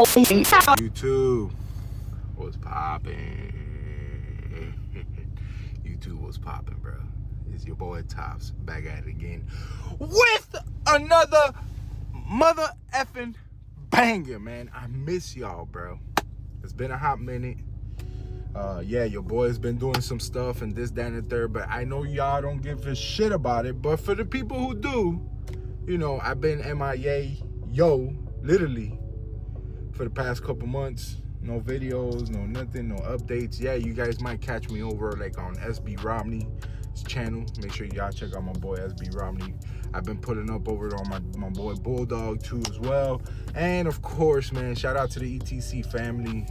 YouTube was popping. YouTube was popping, bro. It's your boy Tops back at it again with another mother effing banger, man. I miss y'all, bro. It's been a hot minute. Yeah, your boy's been doing some stuff and this, that, and the third, but I know y'all don't give a shit about it. But for the people who do, you know, I've been MIA, literally, for the past couple months. No videos, no nothing, no updates. Yeah, you guys might catch me over like on SB Romney's channel. Make sure y'all check out my boy SB Romney. I've been putting up over on my boy Bulldog too as well. And of course, man, shout out to the ETC family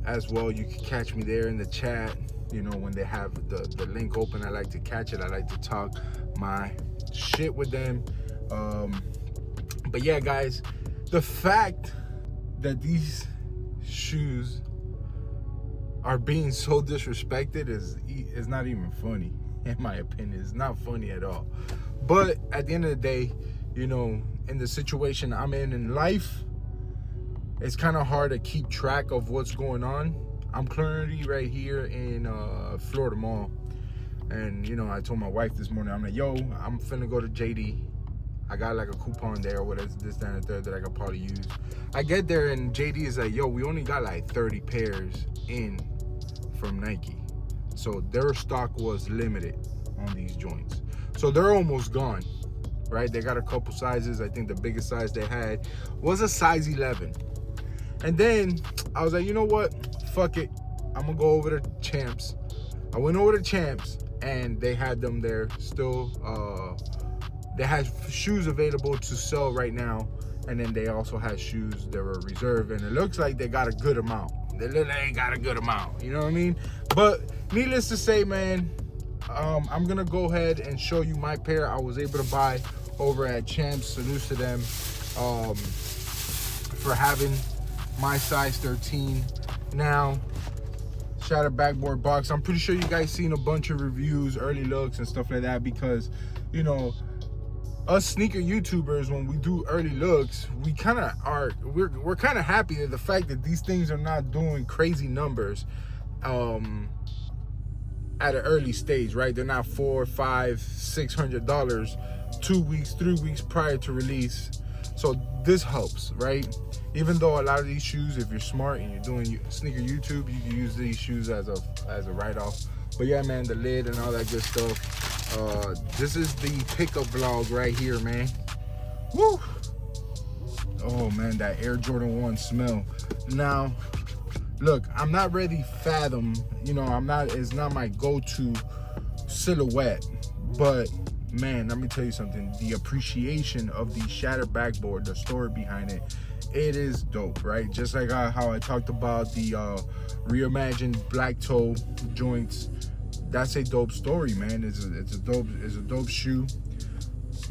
as well. You can catch me there in the chat. You know, when they have the link open, I like to catch it. I like to talk my shit with them. But yeah, guys, the fact that these shoes are being so disrespected is not even funny, in my opinion. It's not funny at all. But at the end of the day, you know, in the situation I'm in life, it's kind of hard to keep track of what's going on. I'm currently right here in Florida Mall, and you know, I told my wife this morning, I'm like, yo, I'm finna go to JD. I got like a coupon there, what is this, that, and the third that I could probably use. I get there and JD is like, yo, we only got like 30 pairs in from Nike. So their stock was limited on these joints. So they're almost gone, right? They got a couple sizes. I think the biggest size they had was a size 11. And then I was like, you know what? Fuck it. I'm gonna go over to Champs. I went over to Champs and they had them there still. They had shoes available to sell right now, and then they also had shoes that were reserved, and it looks like they got a good amount. They got a good amount, you know what I mean? But needless to say, man, I'm gonna go ahead and show you my pair I was able to buy over at Champs. Salute to them for having my size 13. Now, shout out Backboard Box. I'm pretty sure you guys seen a bunch of reviews, early looks, and stuff like that, because, you know, us sneaker YouTubers, when we do early looks, we kind of are, we're kind of happy at the fact that these things are not doing crazy numbers at an early stage, right? They're not $400, $500, $600 2 weeks, 3 weeks prior to release. So this helps, right? Even though a lot of these shoes, if you're smart and you're doing sneaker YouTube, you can use these shoes as a write-off. But yeah, man, the lid and all that good stuff. This is the pickup vlog right here, man. Woo! Oh man, that Air Jordan 1 smell. Now, look, I'm not ready fathom, you know, it's not my go-to silhouette, but man, let me tell you something. The appreciation of the shattered backboard, the story behind it, it is dope, right? Just like how I talked about the reimagined black toe joints. That's a dope story, man. It's a dope shoe,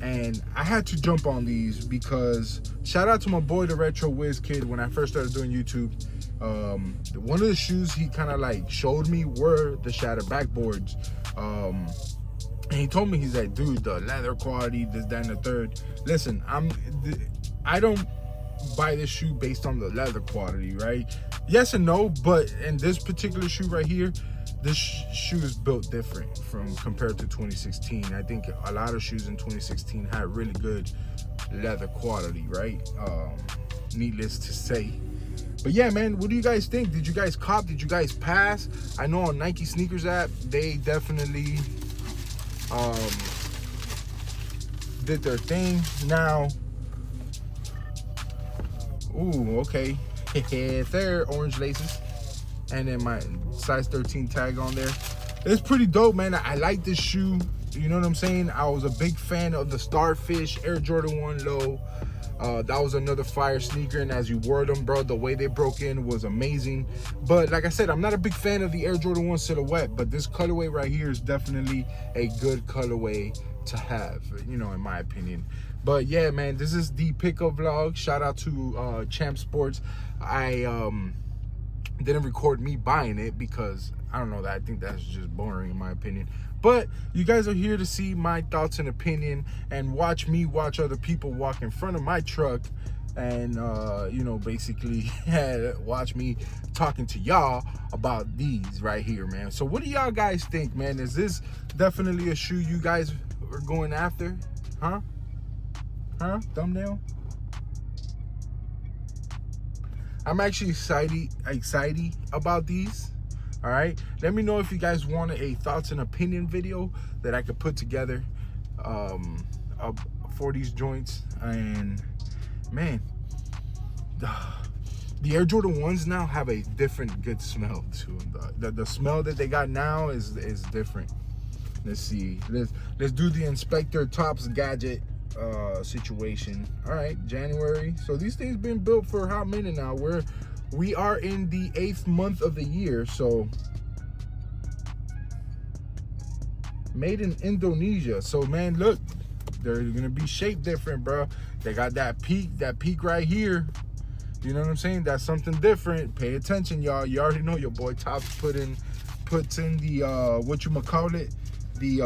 and I had to jump on these because shout out to my boy the Retro Whiz Kid. When I first started doing YouTube, one of the shoes he kind of like showed me were the shattered backboards, and he told me, he's like, dude, the leather quality, this, that, and the third. Listen, I don't buy this shoe based on the leather quality, right? Yes and no, but in this particular shoe right here, this shoe is built different compared to 2016. I think a lot of shoes in 2016 had really good leather quality, right? Needless to say. But yeah, man, what do you guys think? Did you guys cop? Did you guys pass? I know on Nike Sneakers app, they definitely did their thing. Now, ooh, okay. There, orange laces. And then my size 13 tag on there. It's pretty dope, man. I like this shoe. You know what I'm saying? I was a big fan of the Starfish Air Jordan 1 Low. That was another fire sneaker, and as you wore them, bro, the way they broke in was amazing. But like I said, I'm not a big fan of the Air Jordan 1 silhouette, but this colorway right here is definitely a good colorway to have, you know, in my opinion. But yeah, man, this is the pickup vlog. Shout out to Champ Sports. I didn't record me buying it because I don't know, that I think that's just boring in my opinion. But you guys are here to see my thoughts and opinion and watch me watch other people walk in front of my truck and you know, basically watch me talking to y'all about these right here, man. So what do y'all guys think, man? Is this definitely a shoe you guys are going after? Huh? Thumbnail? I'm actually excited about these. All right, let me know if you guys want a thoughts and opinion video that I could put together for these joints. And man, the Air Jordan 1s now have a different good smell to them. The smell that they got now is different. Let's see, let's do the Inspector Tops gadget situation. All right, January. So these things been built for a hot minute now. We are in the 8th month of the year. So made in Indonesia. So man, look, they're gonna be shaped different, bro. They got that peak right here. You know what I'm saying? That's something different. Pay attention, y'all. You already know your boy Tops puts in the whatchamacallit, the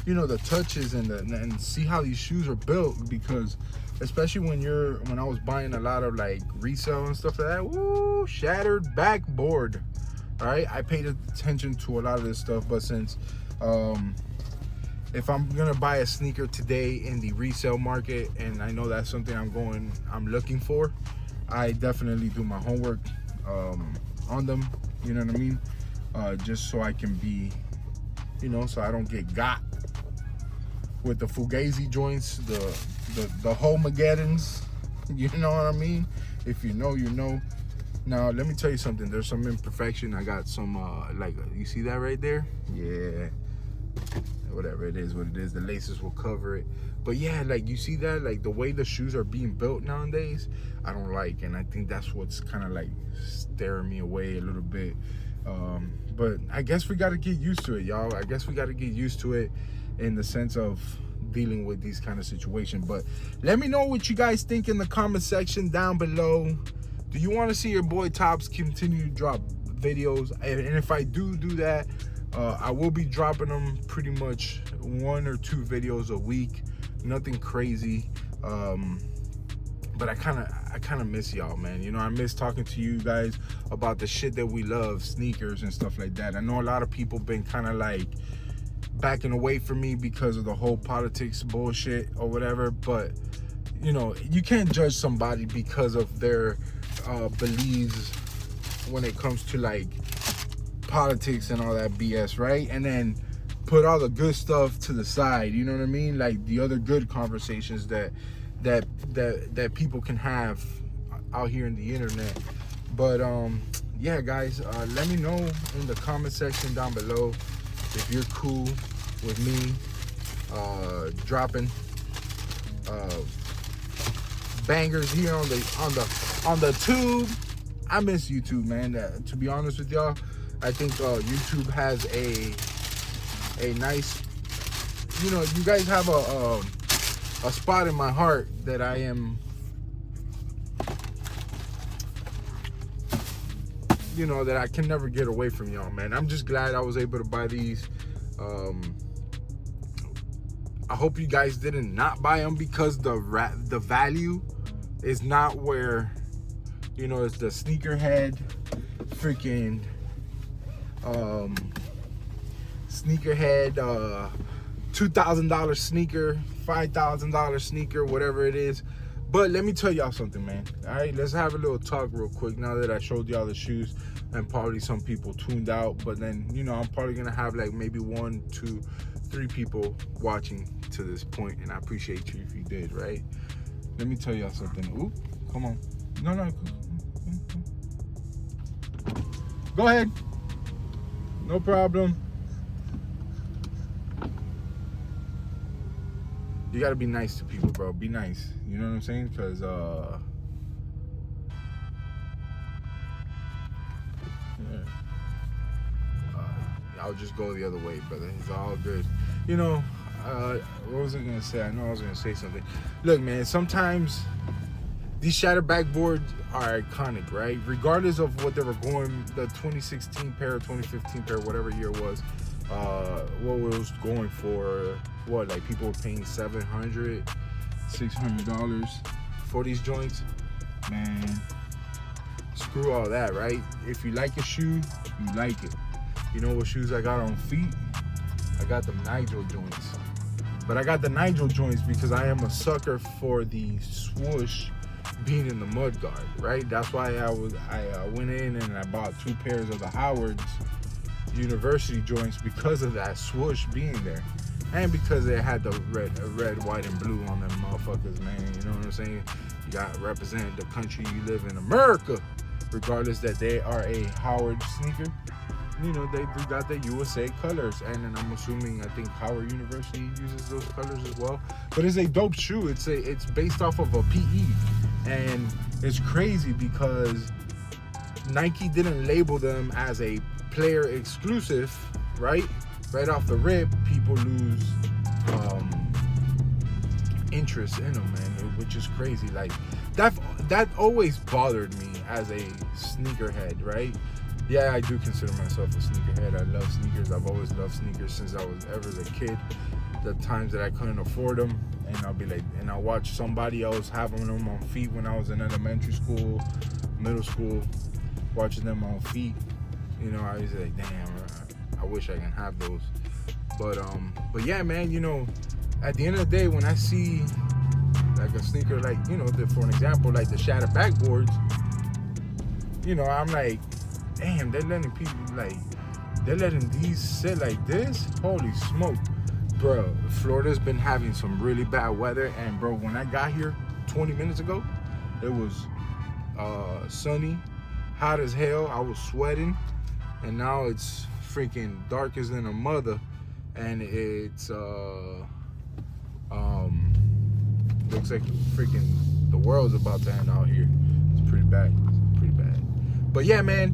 you know, the touches and see how these shoes are built. Because especially when I was buying a lot of like resale and stuff like that, woo, shattered backboard. All right, I paid attention to a lot of this stuff. But since if I'm gonna buy a sneaker today in the resale market, and I know that's something I'm looking for, I definitely do my homework on them. You know what I mean? Just so I can be, you know, so I don't get got with the Fugazi joints, the Homageddons. You know what I mean? If you know, you know. Now let me tell you something. There's some imperfection. I got some like, you see that right there? Yeah. Whatever it is, what it is, the laces will cover it. But yeah, like, you see that, like the way the shoes are being built nowadays, I don't like. And I think that's what's kind of like staring me away a little bit. But I guess we got to get used to it, y'all. I guess we got to get used to it in the sense of dealing with these kind of situations. But let me know what you guys think in the comment section down below. Do you want to see your boy Tops continue to drop videos? And if I do that, I will be dropping them pretty much 1 or 2 videos a week. Nothing crazy. But I kind of miss y'all, man. You know, I miss talking to you guys about the shit that we love, sneakers and stuff like that. I know a lot of people been kind of like backing away from me because of the whole politics bullshit or whatever. But you know, you can't judge somebody because of their beliefs when it comes to like politics and all that BS, right? And then put all the good stuff to the side. You know what I mean? Like the other good conversations that people can have out here in the internet. But yeah, guys, let me know in the comment section down below if you're cool with me dropping bangers here on the tube. I miss YouTube, man. To be honest with y'all, I think YouTube has a nice, you know, you guys have a spot in my heart that I am, you know, that I can never get away from y'all, man. I'm just glad I was able to buy these. I hope you guys didn't not buy them because the value is not where, you know, it's the sneakerhead freaking sneakerhead $2,000 sneaker, $5,000 sneaker, whatever it is. But let me tell y'all something, man. All right, let's have a little talk real quick now that I showed y'all the shoes, and probably some people tuned out. But then, you know, I'm probably gonna have like maybe 1, 2, 3 people watching to this point, and I appreciate you if you did, right? Let me tell y'all something. Oop, come on. No. Go ahead. No problem. You gotta be nice to people, bro. Be nice. You know what I'm saying? Because I'll just go the other way, brother. It's all good. You know, what was I gonna say? I know I was gonna say something. Look, man, sometimes these shattered backboards are iconic, right? Regardless of what they were going, the 2016 pair, 2015 pair, whatever year it was, what it was going for, what, like people were paying $700, $600 for these joints, man. Screw all that, right? If you like a shoe, you like it. You know what shoes I got on feet? I got the Nigel joints. But I got the Nigel joints because I am a sucker for the swoosh being in the mud guard, right? That's why I went in and I bought 2 pairs of the Howard's University joints because of that swoosh being there. And because they had the red, white, and blue on them motherfuckers, man. You know what I'm saying? You got to represent the country you live in, America. Regardless that they are a Howard sneaker. You know, they got the USA colors. And then I'm assuming, I think Howard University uses those colors as well. But it's a dope shoe. It's based off of a PE. And it's crazy because Nike didn't label them as a player exclusive, right? Right off the rip, people lose interest in them, man, which is crazy. Like that always bothered me as a sneakerhead, right? Yeah, I do consider myself a sneakerhead. I love sneakers. I've always loved sneakers since I was ever as a kid. The times that I couldn't afford them, and I'll be like, and I watch somebody else having them on feet when I was in elementary school, middle school, watching them on feet. You know, I was like, damn, I wish I can have those. But yeah, man, you know, at the end of the day, when I see like a sneaker, like, you know, for an example, like the Shatter Backboards, you know, I'm like, damn, they're letting people, like, they're letting these sit like this? Holy smoke. Bro, Florida's been having some really bad weather, and bro, when I got here 20 minutes ago, it was sunny, hot as hell. I was sweating, and now it's freaking dark as in a mother, and it's looks like freaking the world's about to end out here. It's pretty bad. But yeah, man,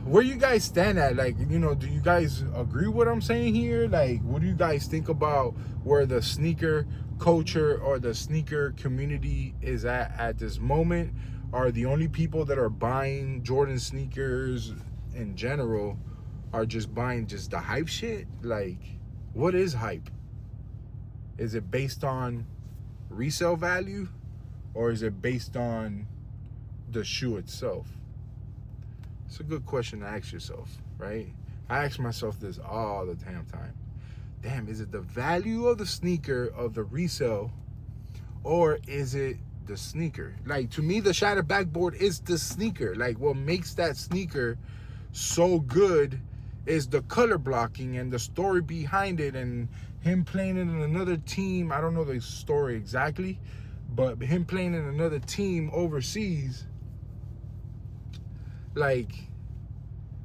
where you guys stand at? Like, you know, do you guys agree with what I'm saying here? Like, what do you guys think about where the sneaker culture or the sneaker community is at this moment? Are the only people that are buying Jordan sneakers in general are just buying just the hype shit? Like, what is hype? Is it based on resale value, or is it based on the shoe itself? It's a good question to ask yourself, right? I ask myself this all the damn time. Damn, is it the value of the sneaker, of the resale, or is it the sneaker? Like, to me, the Shatter Backboard is the sneaker. Like, what makes that sneaker so good is the color blocking and the story behind it, and him playing in another team. I don't know the story exactly, but him playing in another team overseas, like,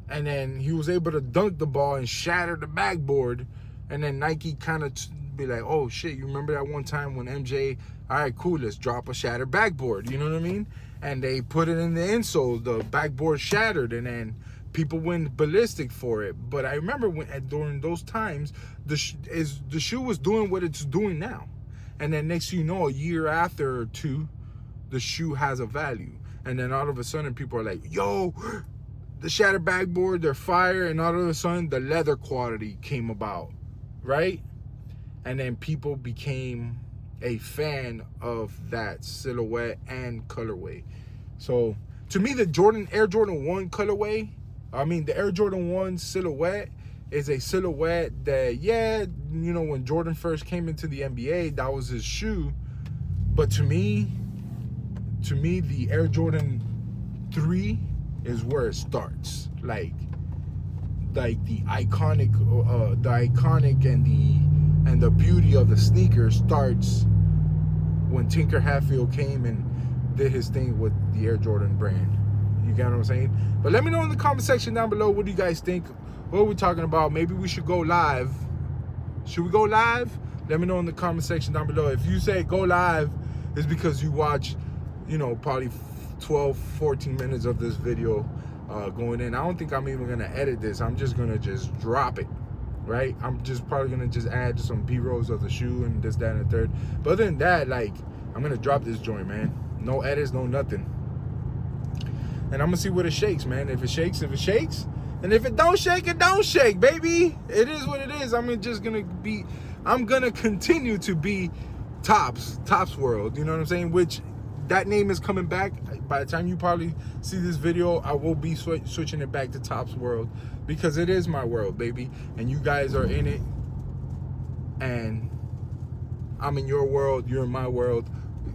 and then he was able to dunk the ball and shatter the backboard, and then Nike kind of be like, oh shit, you remember that one time when MJ, all right, cool, let's drop a shatter backboard, you know what I mean? And they put it in the insole, the backboard shattered, and then people went ballistic for it. But I remember during those times, the shoe was doing what it's doing now. And then next thing you know, a year after or two, the shoe has a value. And then all of a sudden, people are like, yo, the Shatter Backboard, they're fire. And all of a sudden, the leather quality came about, right? And then people became a fan of that silhouette and colorway. So to me, the Air Jordan 1 colorway, the Air Jordan 1 silhouette is a silhouette that, yeah, you know, when Jordan first came into the NBA, that was his shoe. But to me, the Air Jordan 3 is where it starts. Like the iconic and the beauty of the sneaker starts when Tinker Hatfield came and did his thing with the Air Jordan brand. You get what I'm saying? But let me know in the comment section down below, what do you guys think? What are we talking about? Maybe we should go live. Should we go live? Let me know in the comment section down below. If you say go live, it's because you watch, you know, probably 12, 14 minutes of this video going in. I don't think I'm even gonna edit this. I'm just gonna just drop it, right? I'm just probably gonna just add some B-rolls of the shoe and this, that, and the third. But other than that, like, I'm gonna drop this joint, man. No edits, no nothing. And I'm gonna see what it shakes, man. If it shakes, it shakes. And if it don't shake, it don't shake, baby. It is what it is. I'm gonna continue to be Tops World, you know what I'm saying? Which that name is coming back. By the time you probably see this video, I will be switching it back to Tops World, because it is my world, baby, and you guys are in it, and I'm in your world, you're in my world,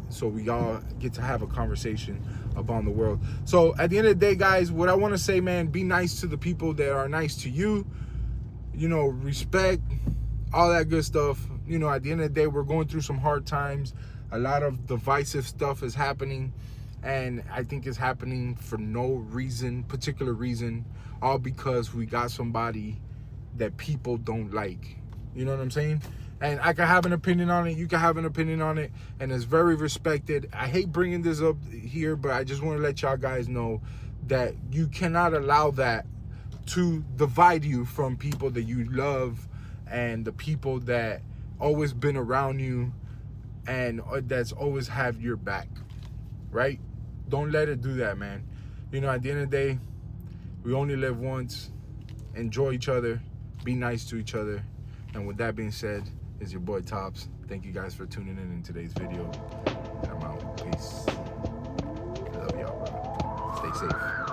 so we all get to have a conversation about the world. So at the end of the day, guys, what I want to say, man, be nice to the people that are nice to you, you know, respect, all that good stuff. You know, at the end of the day, we're going through some hard times. A lot of divisive stuff is happening, and I think it's happening for no particular reason, all because we got somebody that people don't like. You know what I'm saying? And I can have an opinion on it, you can have an opinion on it, and it's very respected. I hate bringing this up here, but I just want to let y'all guys know that you cannot allow that to divide you from people that you love and the people that always been around you and that's always have your back, right? Don't let it do that, man. You know, at the end of the day, we only live once. Enjoy each other, be nice to each other. And with that being said, it's your boy Tops. Thank you guys for tuning in today's video. And I'm out. Peace. I love y'all, bro. Stay safe.